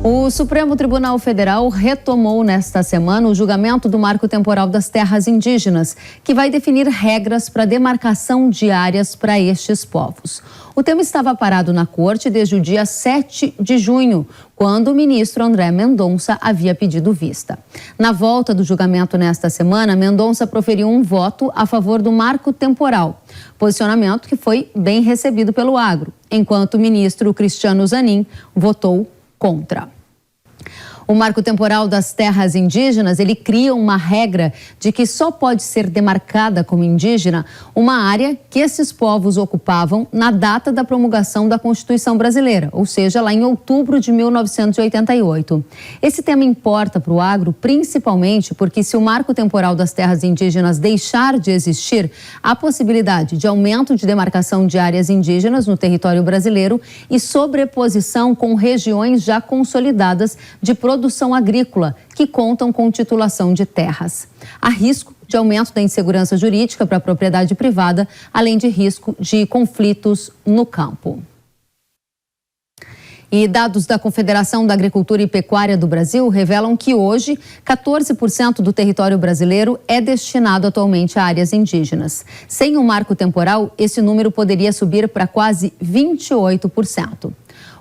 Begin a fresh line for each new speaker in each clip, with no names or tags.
O Supremo Tribunal Federal retomou nesta semana o julgamento do Marco Temporal das Terras Indígenas, que vai definir regras para a demarcação de áreas para estes povos. O tema estava parado na Corte desde o dia 7 de junho, quando o ministro André Mendonça havia pedido vista. Na volta do julgamento nesta semana, Mendonça proferiu um voto a favor do Marco Temporal, posicionamento que foi bem recebido pelo agro, enquanto o ministro Cristiano Zanin votou contra. O Marco Temporal das Terras Indígenas, ele cria uma regra de que só pode ser demarcada como indígena uma área que esses povos ocupavam na data da promulgação da Constituição Brasileira, ou seja, lá em outubro de 1988. Esse tema importa para o agro principalmente porque se o Marco Temporal das Terras Indígenas deixar de existir, há possibilidade de aumento de demarcação de áreas indígenas no território brasileiro e sobreposição com regiões já consolidadas de produção agrícola que contam com titulação de terras. Há risco de aumento da insegurança jurídica para a propriedade privada, além de risco de conflitos no campo. E dados da Confederação da Agricultura e Pecuária do Brasil revelam que hoje 14% do território brasileiro é destinado atualmente a áreas indígenas. Sem o marco temporal, esse número poderia subir para quase 28%.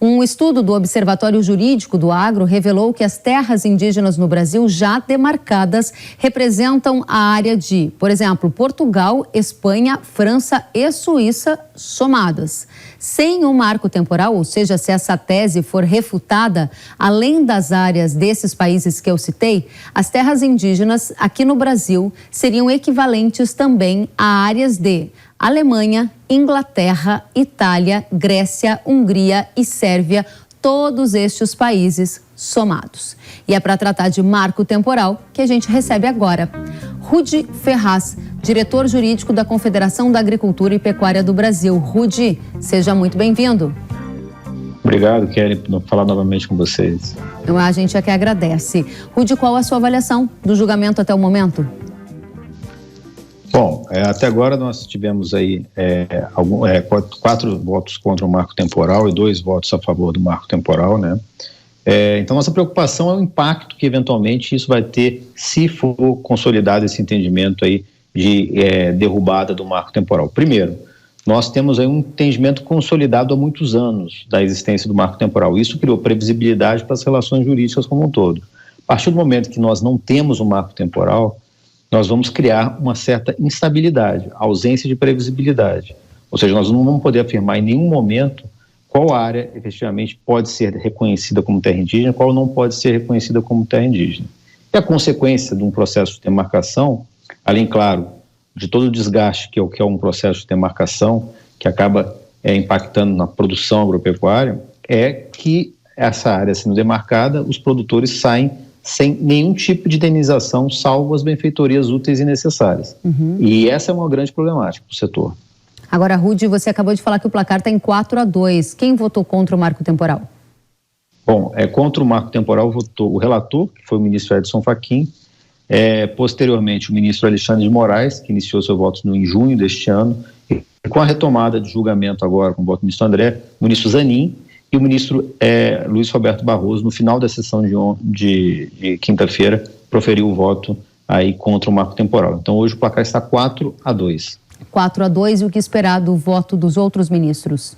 Um estudo do Observatório Jurídico do Agro revelou que as terras indígenas no Brasil já demarcadas representam a área de, por exemplo, Portugal, Espanha, França e Suíça somadas. Sem o marco temporal, ou seja, se essa tese for refutada, além das áreas desses países que eu citei, as terras indígenas aqui no Brasil seriam equivalentes também a áreas de Alemanha, Inglaterra, Itália, Grécia, Hungria e Sérvia, todos estes países somados. E é para tratar de marco temporal que a gente recebe agora Rudi Ferraz, diretor jurídico da Confederação da Agricultura e Pecuária do Brasil. Rudi, seja muito bem-vindo.
Obrigado, Kelly, por falar novamente com vocês.
A gente é que agradece. Rudi, qual a sua avaliação do julgamento até o momento?
Bom, até agora nós tivemos aí 4 votos contra o marco temporal e 2 votos a favor do marco temporal, né? Então, nossa preocupação é o impacto que eventualmente isso vai ter se for consolidado esse entendimento aí de derrubada do marco temporal. Primeiro, nós temos aí um entendimento consolidado há muitos anos da existência do marco temporal. Isso criou previsibilidade para as relações jurídicas como um todo. A partir do momento que nós não temos um marco temporal, nós vamos criar uma certa instabilidade, ausência de previsibilidade. Ou seja, nós não vamos poder afirmar em nenhum momento qual área efetivamente pode ser reconhecida como terra indígena, qual não pode ser reconhecida como terra indígena. E a consequência de um processo de demarcação, além, claro, de todo o desgaste que é um processo de demarcação, que acaba impactando na produção agropecuária, é que essa área sendo demarcada, os produtores saem sem nenhum tipo de indenização, salvo as benfeitorias úteis e necessárias. E essa é uma grande problemática para o setor.
Agora, Rudi, você acabou de falar que o placar está em 4-2. Quem votou contra o marco temporal?
Bom, contra o marco temporal votou o relator, que foi o ministro Edson Fachin, posteriormente o ministro Alexandre de Moraes, que iniciou seu voto em junho deste ano, e com a retomada de julgamento agora com o voto do ministro André, o ministro Zanin, e o ministro Luiz Roberto Barroso, no final da sessão de quinta-feira, proferiu o voto aí contra o marco temporal. Então, hoje o placar está 4-2.
4-2, e o que esperar do voto dos outros ministros?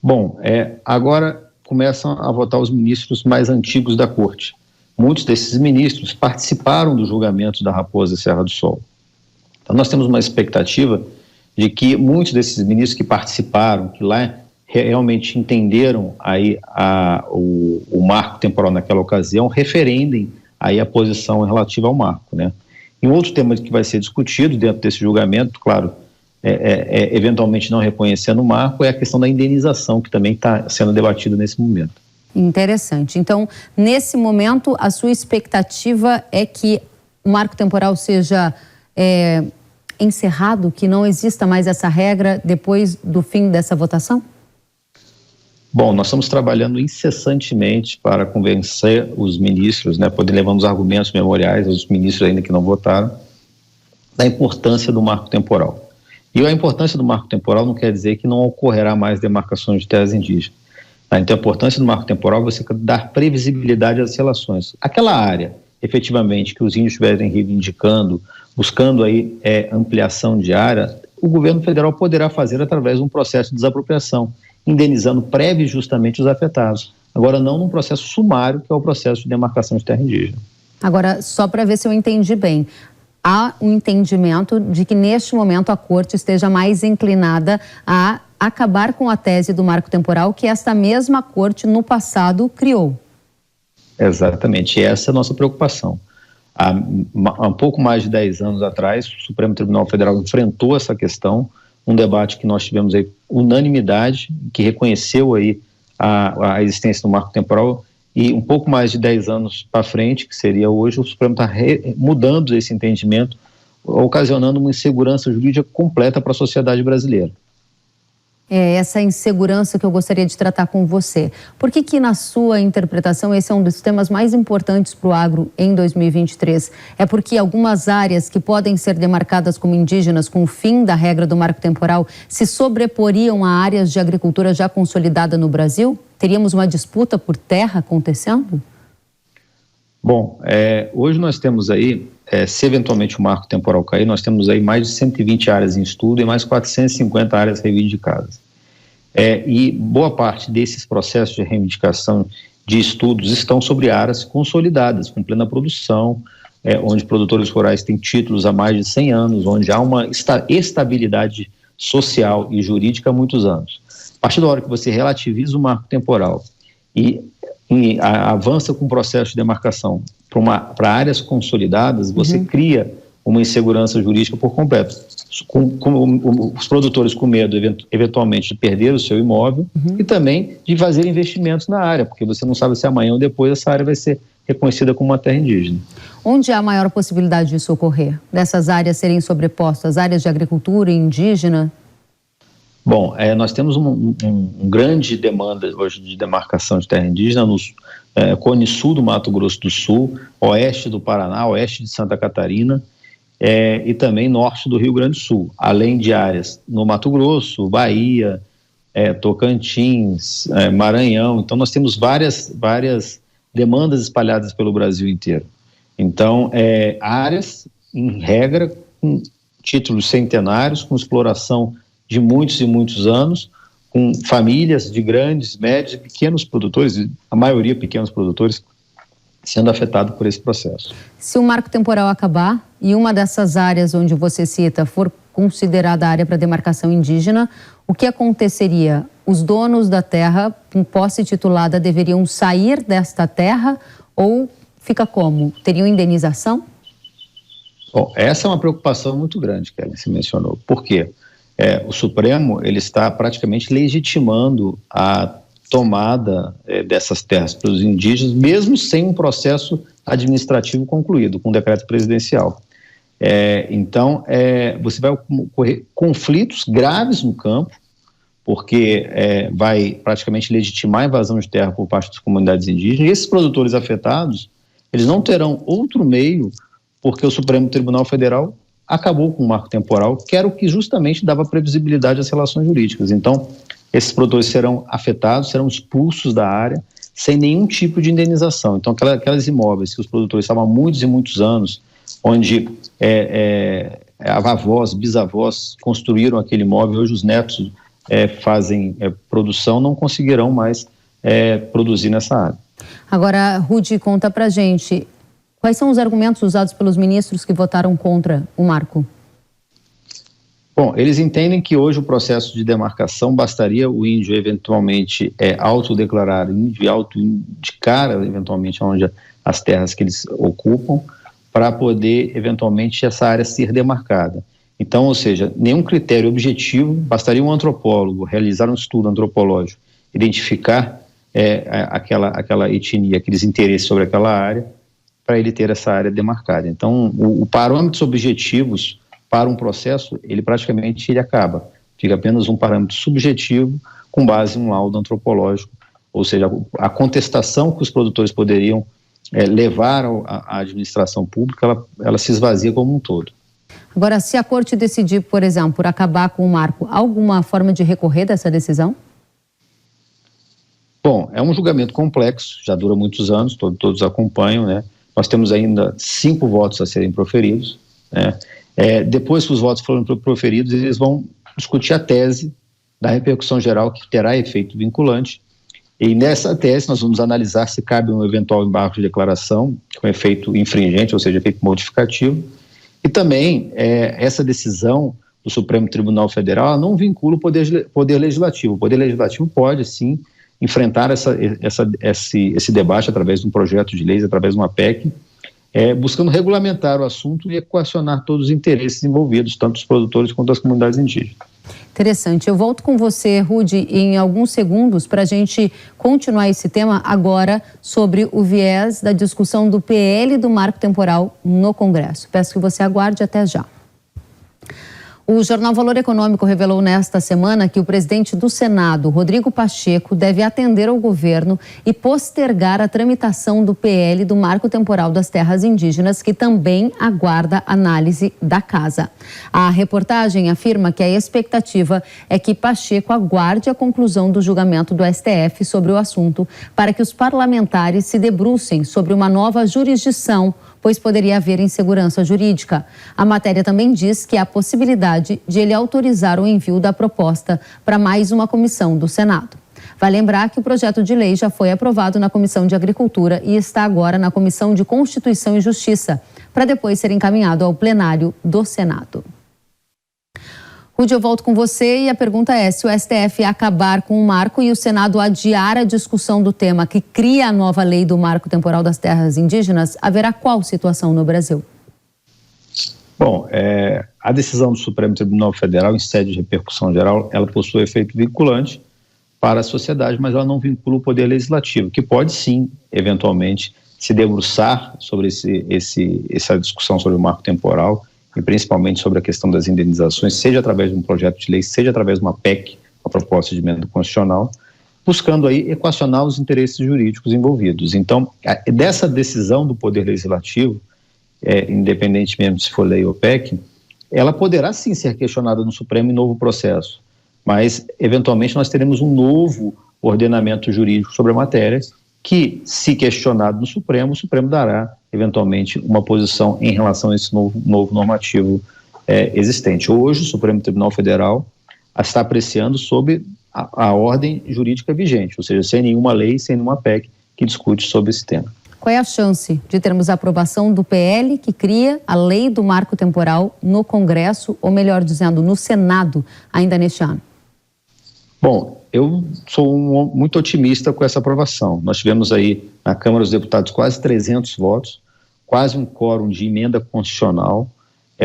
Bom, agora começam a votar os ministros mais antigos da Corte. Muitos desses ministros participaram do julgamento da Raposa Serra do Sol. Então, nós temos uma expectativa de que muitos desses ministros que participaram, que lá realmente entenderam aí o marco temporal naquela ocasião, referendem aí a posição relativa ao marco, né? E um outro tema que vai ser discutido dentro desse julgamento, claro, eventualmente não reconhecendo o marco, é a questão da indenização, que também está sendo debatida nesse momento.
Interessante. Então, nesse momento, a sua expectativa é que o marco temporal seja encerrado, que não exista mais essa regra depois do fim dessa votação?
Bom, nós estamos trabalhando incessantemente para convencer os ministros, né, poder levar os argumentos memoriais aos ministros ainda que não votaram, da importância do marco temporal. E a importância do marco temporal não quer dizer que não ocorrerá mais demarcações de terras indígenas. Então, a importância do marco temporal é você dar previsibilidade às relações. Aquela área, efetivamente, que os índios estiverem reivindicando, buscando aí ampliação de área, o governo federal poderá fazer através de um processo de desapropriação, indenizando prévio justamente os afetados. Agora, não num processo sumário, que é o processo de demarcação de terra indígena.
Agora, só para ver se eu entendi bem, há um entendimento de que neste momento a Corte esteja mais inclinada a acabar com a tese do marco temporal que esta mesma Corte no passado criou.
Exatamente, essa é a nossa preocupação. Há um pouco mais de 10 anos atrás, o Supremo Tribunal Federal enfrentou essa questão, um debate que nós tivemos aí unanimidade, que reconheceu aí a existência do marco temporal, e um pouco mais de 10 anos para frente, que seria hoje, o Supremo está mudando esse entendimento, ocasionando uma insegurança jurídica completa para a sociedade brasileira.
É essa insegurança que eu gostaria de tratar com você. Por que, na sua interpretação, esse é um dos temas mais importantes para o agro em 2023? É porque algumas áreas que podem ser demarcadas como indígenas com o fim da regra do marco temporal se sobreporiam a áreas de agricultura já consolidada no Brasil? Teríamos uma disputa por terra acontecendo?
Bom, hoje nós temos aí, se eventualmente o marco temporal cair, nós temos aí mais de 120 áreas em estudo e mais 450 áreas reivindicadas. E boa parte desses processos de reivindicação de estudos estão sobre áreas consolidadas, com plena produção, onde produtores rurais têm títulos há mais de 100 anos, onde há uma estabilidade social e jurídica há muitos anos. A partir da hora que você relativiza o marco temporal e avança com o processo de demarcação para áreas consolidadas, você cria uma insegurança jurídica por completo. Com os produtores com medo, eventualmente, de perder o seu imóvel e também de fazer investimentos na área, porque você não sabe se amanhã ou depois essa área vai ser reconhecida como uma terra indígena.
Onde há a maior possibilidade disso ocorrer? Dessas áreas serem sobrepostas, áreas de agricultura indígena?
Bom, nós temos um grande demanda hoje de demarcação de terra indígena no Cone Sul do Mato Grosso do Sul, oeste do Paraná, oeste de Santa Catarina e também norte do Rio Grande do Sul, além de áreas no Mato Grosso, Bahia, Tocantins, Maranhão. Então nós temos várias demandas espalhadas pelo Brasil inteiro. Então, áreas, em regra, com títulos centenários, com exploração de muitos e muitos anos, com famílias de grandes, médios e pequenos produtores, a maioria pequenos produtores, sendo afetados por esse processo.
Se o marco temporal acabar e uma dessas áreas onde você cita for considerada área para demarcação indígena, o que aconteceria? Os donos da terra, com posse titulada, deveriam sair desta terra ou fica como? Teriam indenização?
Bom, essa é uma preocupação muito grande que ela se mencionou. Por quê? O Supremo ele está praticamente legitimando a tomada dessas terras pelos indígenas, mesmo sem um processo administrativo concluído, com um decreto presidencial. Então, você vai ocorrer conflitos graves no campo, porque vai praticamente legitimar a invasão de terra por parte das comunidades indígenas, e esses produtores afetados, eles não terão outro meio, porque o Supremo Tribunal Federal acabou com o marco temporal, que era o que justamente dava previsibilidade às relações jurídicas. Então, esses produtores serão afetados, serão expulsos da área, sem nenhum tipo de indenização. Então, aquelas imóveis que os produtores estavam há muitos e muitos anos, onde avós, bisavós construíram aquele imóvel, hoje os netos fazem produção, não conseguirão mais produzir nessa área.
Agora, Rudi, conta pra gente, quais são os argumentos usados pelos ministros que votaram contra o marco?
Bom, eles entendem que hoje o processo de demarcação bastaria o índio eventualmente autodeclarar índio e autoindicar eventualmente onde as terras que eles ocupam para poder eventualmente essa área ser demarcada. Então, ou seja, nenhum critério objetivo, bastaria um antropólogo realizar um estudo antropológico, identificar aquela etnia, aqueles interesses sobre aquela área, para ele ter essa área demarcada. Então, o parâmetros objetivos para um processo, ele praticamente acaba. Fica apenas um parâmetro subjetivo com base em um laudo antropológico, ou seja, a contestação que os produtores poderiam levar à administração pública, ela se esvazia como um todo.
Agora, se a Corte decidir, por exemplo, por acabar com o marco, há alguma forma de recorrer dessa decisão?
Bom, é um julgamento complexo, já dura muitos anos, todos acompanham, né? Nós temos ainda 5 votos a serem proferidos, né? Depois que os votos foram proferidos, eles vão discutir a tese da repercussão geral que terá efeito vinculante, e nessa tese nós vamos analisar se cabe um eventual embargo de declaração com efeito infringente, ou seja, efeito modificativo, e também essa decisão do Supremo Tribunal Federal não vincula o Poder Legislativo. O Poder Legislativo pode, sim, enfrentar esse debate através de um projeto de lei, através de uma PEC, buscando regulamentar o assunto e equacionar todos os interesses envolvidos, tanto os produtores quanto as comunidades indígenas.
Interessante. Eu volto com você, Rudy, em alguns segundos para a gente continuar esse tema agora sobre o viés da discussão do PL do marco temporal no Congresso. Peço que você aguarde até já. O jornal Valor Econômico revelou nesta semana que o presidente do Senado, Rodrigo Pacheco, deve atender ao governo e postergar a tramitação do PL do Marco Temporal das Terras Indígenas, que também aguarda análise da Casa. A reportagem afirma que a expectativa é que Pacheco aguarde a conclusão do julgamento do STF sobre o assunto para que os parlamentares se debrucem sobre uma nova jurisdição, pois poderia haver insegurança jurídica. A matéria também diz que há a possibilidade de ele autorizar o envio da proposta para mais uma comissão do Senado. Vale lembrar que o projeto de lei já foi aprovado na Comissão de Agricultura e está agora na Comissão de Constituição e Justiça, para depois ser encaminhado ao plenário do Senado. Rudy, eu volto com você e a pergunta é: se o STF acabar com o marco e o Senado adiar a discussão do tema que cria a nova lei do Marco Temporal das Terras Indígenas, haverá qual situação no Brasil?
Bom, a decisão do Supremo Tribunal Federal, em sede de repercussão geral, ela possui efeito vinculante para a sociedade, mas ela não vincula o Poder Legislativo, que pode sim, eventualmente, se debruçar sobre essa discussão sobre o marco temporal, e principalmente sobre a questão das indenizações, seja através de um projeto de lei, seja através de uma PEC, uma proposta de emenda constitucional, buscando aí equacionar os interesses jurídicos envolvidos. Então, dessa decisão do Poder Legislativo, independente mesmo se for lei ou PEC, ela poderá sim ser questionada no Supremo em novo processo, mas eventualmente nós teremos um novo ordenamento jurídico sobre a matéria que, se questionado no Supremo, o Supremo dará eventualmente uma posição em relação a esse novo normativo existente. Hoje o Supremo Tribunal Federal está apreciando sobre a ordem jurídica vigente, ou seja, sem nenhuma lei, sem nenhuma PEC que discute sobre esse tema.
Qual é a chance de termos a aprovação do PL que cria a lei do marco temporal no Congresso, ou melhor dizendo, no Senado, ainda neste ano?
Bom, eu sou muito otimista com essa aprovação. Nós tivemos aí na Câmara dos Deputados quase 300 votos, quase um quórum de emenda constitucional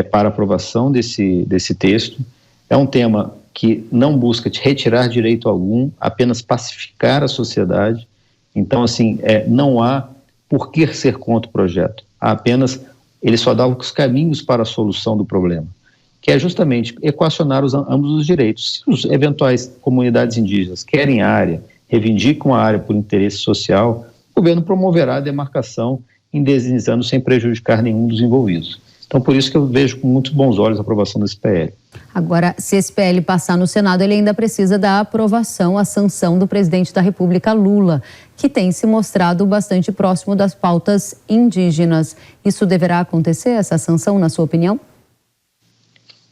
para aprovação desse texto. É um tema que não busca retirar direito algum, apenas pacificar a sociedade. Então, assim, não há por que ser contra o projeto. Há apenas, ele só dá os caminhos para a solução do problema, que é justamente equacionar ambos os direitos. Se os eventuais comunidades indígenas querem a área, reivindicam a área por interesse social, o governo promoverá a demarcação indenizando sem prejudicar nenhum dos envolvidos. Então, por isso que eu vejo com muitos bons olhos a aprovação desse PL.
Agora, se esse PL passar no Senado, ele ainda precisa da aprovação, a sanção do presidente da República, Lula, que tem se mostrado bastante próximo das pautas indígenas. Isso deverá acontecer, essa sanção, na sua opinião?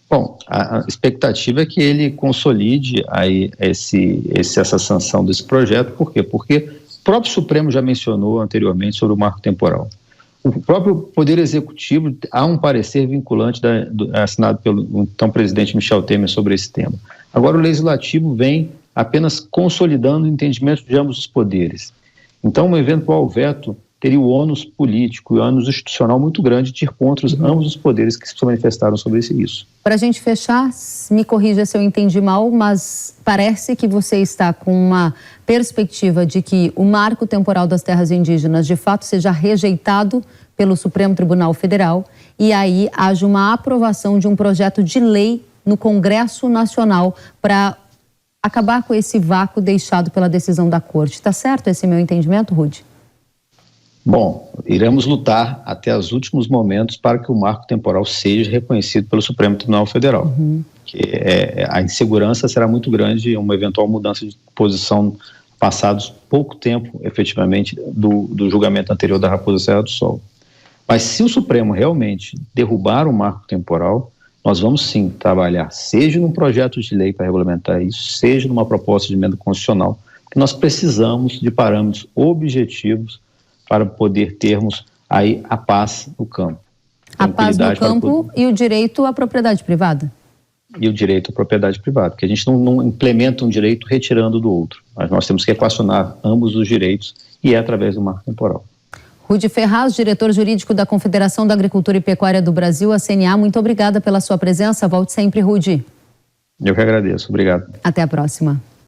Bom, a expectativa é que ele consolide aí essa sanção desse projeto. Por quê? Porque o próprio Supremo já mencionou anteriormente sobre o marco temporal. O próprio Poder Executivo, há um parecer vinculante assinado pelo então presidente Michel Temer sobre esse tema. Agora o Legislativo vem apenas consolidando o entendimento de ambos os poderes. Então, um eventual veto teria o ônus político e o ônus institucional muito grande de ir contra ambos os poderes que se manifestaram sobre isso.
Para a gente fechar, me corrija se eu entendi mal, mas parece que você está com uma perspectiva de que o marco temporal das terras indígenas de fato seja rejeitado pelo Supremo Tribunal Federal e aí haja uma aprovação de um projeto de lei no Congresso Nacional para acabar com esse vácuo deixado pela decisão da Corte. Está certo esse meu entendimento, Rudy?
Bom, iremos lutar até os últimos momentos para que o marco temporal seja reconhecido pelo Supremo Tribunal Federal. A insegurança será muito grande, uma eventual mudança de posição a passados pouco tempo, efetivamente, do julgamento anterior da Raposa Serra do Sol. Mas se o Supremo realmente derrubar o marco temporal, nós vamos sim trabalhar, seja num projeto de lei para regulamentar isso, seja numa proposta de emenda constitucional, porque nós precisamos de parâmetros objetivos para poder termos aí a paz no campo.
A paz no campo e o direito à propriedade privada.
E o direito à propriedade privada, porque a gente não implementa um direito retirando do outro, mas nós temos que equacionar ambos os direitos e é através do marco temporal.
Rudi Ferraz, diretor jurídico da Confederação da Agricultura e Pecuária do Brasil, a CNA, muito obrigada pela sua presença. Volte sempre, Rudi.
Eu que agradeço. Obrigado.
Até a próxima.